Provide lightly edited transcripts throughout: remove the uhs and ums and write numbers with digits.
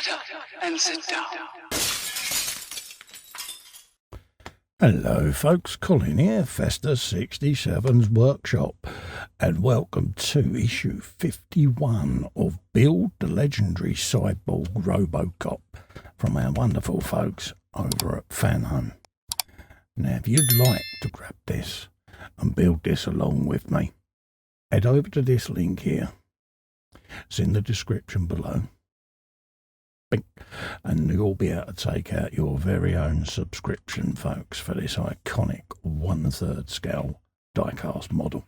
Shut up and sit down. Hello folks, Colin here, Festa 67's Workshop, and welcome to issue 51 of Build the Legendary Cyborg ROBOCOP from our wonderful folks over at Fanhome. Now if you'd like to grab this and build this along with me, head over to this link here. It's in the description below. And you'll be able to take out your very own subscription, folks, for this iconic 1/3 scale diecast model.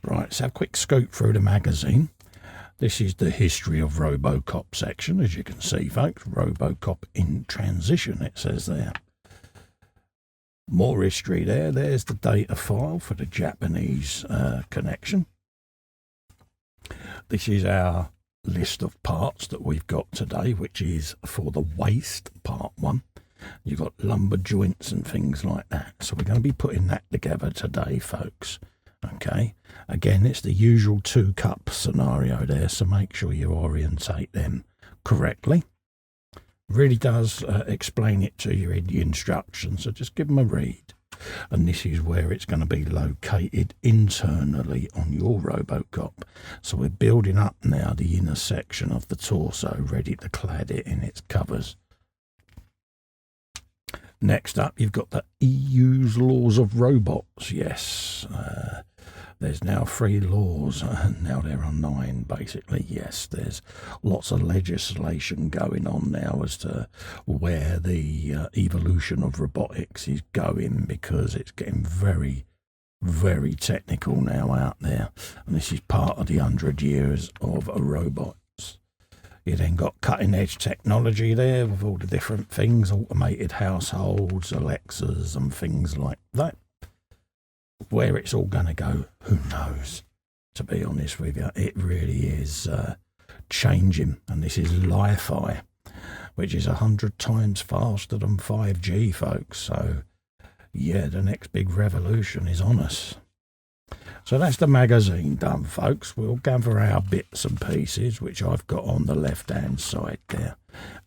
Right, let's have a quick scoop through the magazine. This is the history of ROBOCOP section, as you can see, folks. ROBOCOP in transition, it says there. More history there. There's the data file for the Japanese connection. This is our list of parts that we've got today, which is for the waist part 1. You've got lumber joints and things like that, so we're going to be putting that together today, folks. Okay, again, it's the usual 2-cup scenario there, so make sure you orientate them correctly. Really does explain it to you in the instructions, so just give them a read. And this is where it's going to be located internally on your ROBOCOP. So we're building up now the inner section of the torso, ready to clad it in its covers. Next up, you've got the EU's laws of robots. Yes, there's now 3 laws, and now there are 9, basically. Yes, there's lots of legislation going on now as to where the evolution of robotics is going, because it's getting very, very technical now out there. And this is part of the 100 years of robots. You then got cutting-edge technology there with all the different things, automated households, Alexas and things like that. Where it's all going to go, who knows? To be honest with you, it really is changing. And this is Li-Fi, which is 100 times faster than 5G, folks. So, yeah, the next big revolution is on us. So that's the magazine done, folks. We'll gather our bits and pieces, which I've got on the left-hand side there.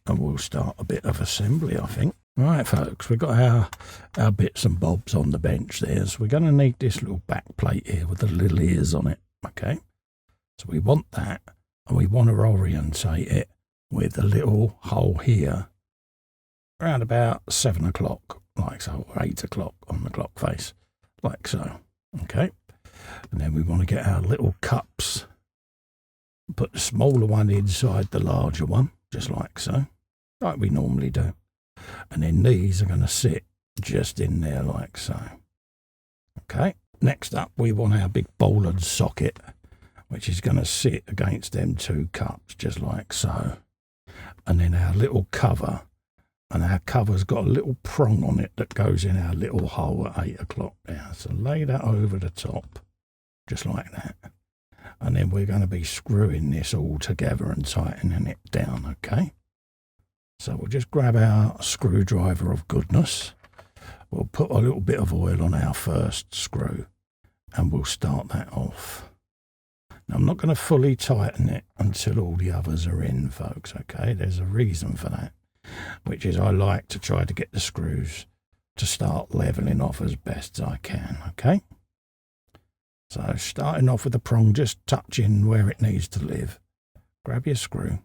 And we'll start a bit of assembly, I think. Right, folks, we've got our bits and bobs on the bench there. So we're going to need this little back plate here with the little ears on it, okay? So we want that, and we want to orientate it with a little hole here around about 7 o'clock, like so, or 8 o'clock on the clock face, like so, okay? And then we want to get our little cups, put the smaller one inside the larger one, just like so, like we normally do. And then these are going to sit just in there like so. Okay, next up we want our big ball and socket, which is going to sit against them 2 cups just like so. And then our little cover, and our cover's got a little prong on it that goes in our little hole at 8 o'clock there. So lay that over the top, just like that. And then we're going to be screwing this all together and tightening it down, okay? So we'll just grab our screwdriver of goodness. We'll put a little bit of oil on our first screw, and we'll start that off. Now, I'm not going to fully tighten it until all the others are in, folks, okay? There's a reason for that, which is I like to try to get the screws to start leveling off as best as I can, okay? So starting off with the prong, just touching where it needs to live. Grab your screw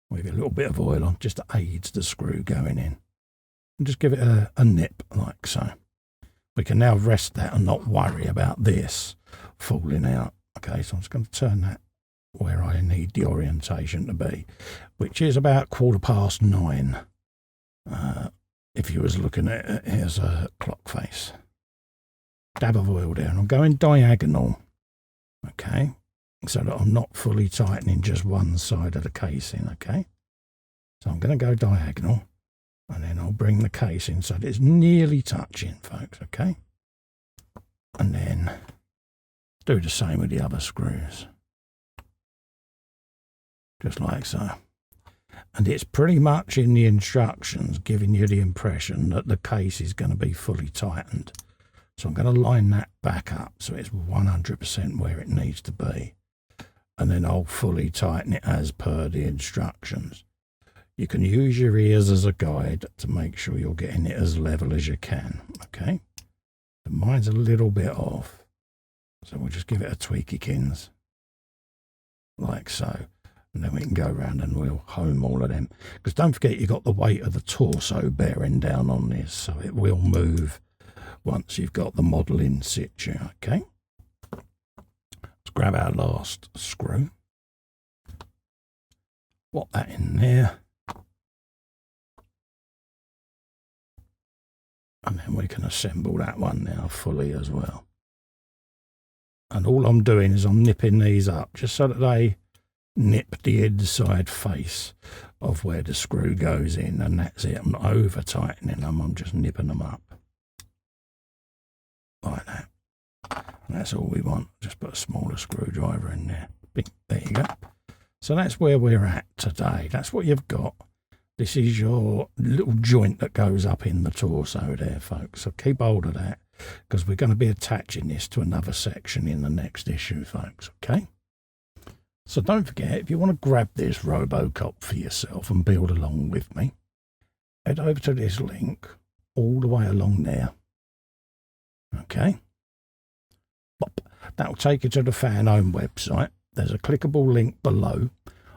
with a little bit of oil on, just to aid the screw going in. And just give it a nip, like so. We can now rest that and not worry about this falling out. Okay, so I'm just going to turn that where I need the orientation to be, which is about 9:15. If you was looking at it, here's a clock face. Dab of oil there, and I'm going diagonal. Okay. So that I'm not fully tightening just one side of the casing, okay? So I'm going to go diagonal, and then I'll bring the casing so that it's nearly touching, folks, okay? And then do the same with the other screws. Just like so. And it's pretty much in the instructions giving you the impression that the case is going to be fully tightened. So I'm going to line that back up so it's 100% where it needs to be. And then I'll fully tighten it as per the instructions. You can use your ears as a guide to make sure you're getting it as level as you can, okay? But mine's a little bit off, so we'll just give it a tweakykins, like so. And then we can go around and we'll home all of them. Because don't forget, you've got the weight of the torso bearing down on this, so it will move once you've got the model in situ, okay? Let's grab our last screw. Pop that in there. And then we can assemble that one now fully as well. And all I'm doing is I'm nipping these up just so that they nip the inside face of where the screw goes in, and that's it. I'm not over tightening them, I'm just nipping them up like that. And that's all we want. Just put a smaller screwdriver in there. There you go. So that's where we're at today. That's what you've got. This is your little joint that goes up in the torso there, folks. So keep hold of that, because we're going to be attaching this to another section in the next issue, folks, okay? So don't forget, if you want to grab this RoboCop for yourself and build along with me, head over to this link all the way along there, okay? Pop. That'll take you to the Fanhome website. There's a clickable link below.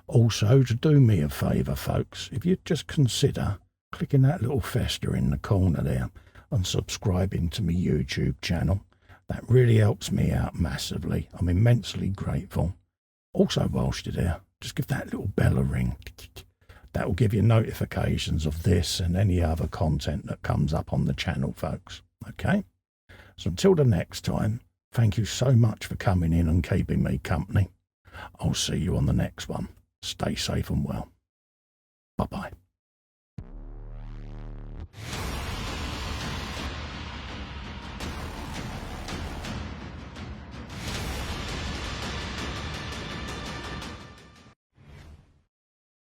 Also, to do me a favour, folks, if you'd just consider clicking that little fester in the corner there and subscribing to my YouTube channel, that really helps me out massively. I'm immensely grateful. Also, whilst you're there, just give that little bell a ring. That will give you notifications of this and any other content that comes up on the channel, folks. Okay? So until the next time, thank you so much for coming in and keeping me company. I'll see you on the next one. Stay safe and well. Bye-bye.